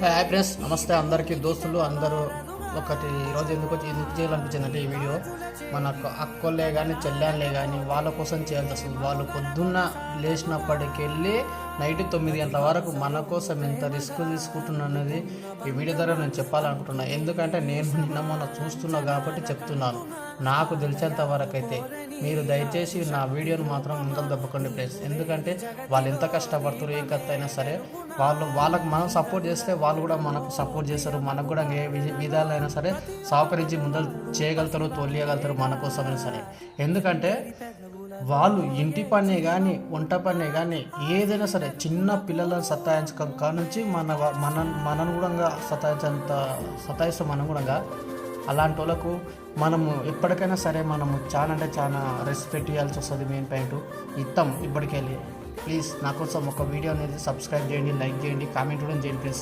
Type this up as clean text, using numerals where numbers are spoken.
Hi friends, నమస్తే అందరికీ దోస్తులు అందరూ. ఒకటి ఈరోజు ఎందుకు చేయాలనిపించిందంటే ఈ వీడియో మన అక్కోళ్ళే కానీ చెల్లెళ్ళే కానీ వాళ్ళ కోసం చేయాల్సి వస్తుంది. వాళ్ళు పొద్దున్న లేచినప్పటికెళ్ళి నైట్ 9 గంటల వరకు మన కోసం ఎంత రిస్క్ తీసుకుంటున్నది ఈ వీడియో ద్వారా నేను చెప్పాలనుకుంటున్నాను. ఎందుకంటే నేను నిన్న మొన్న చూస్తున్నా కాబట్టి చెప్తున్నాను. నాకు తెలిసేంత వరకు అయితే మీరు దయచేసి నా వీడియోను మాత్రం ముందర దెబ్బకండి ప్లీజ్. ఎందుకంటే వాళ్ళు ఎంత కష్టపడుతారు, ఏ కథ అయినా సరే వాళ్ళకు మనం సపోర్ట్ చేస్తే వాళ్ళు కూడా మనకు సపోర్ట్ చేస్తారు. మనకు కూడా ఏ విధాలైనా సరే సహకరించి ముందర చేయగలుగుతారు, తోలియగలుగుతారు మన కోసమైనా సరే. ఎందుకంటే వాళ్ళు ఇంటి పనే కానీ వంట పనే కానీ ఏదైనా సరే చిన్న పిల్లలను సతాయించడం కానుంచి మనను కూడా సతాయిస్తాం. మనం కూడా అలాంటి వాళ్ళకు మనము ఎప్పటికైనా సరే మనము చాలా అంటే చాలా రెస్పెక్ట్ ఇవ్వాల్సి వస్తుంది. మెయిన్ పాయింట్ ఇస్తాం ఇప్పటికెళ్ళి. ప్లీజ్ నా కోసం ఒక వీడియో అనేది సబ్స్క్రైబ్ చేయండి, లైక్ చేయండి, కామెంట్ కూడా చేయండి ప్లీజ్.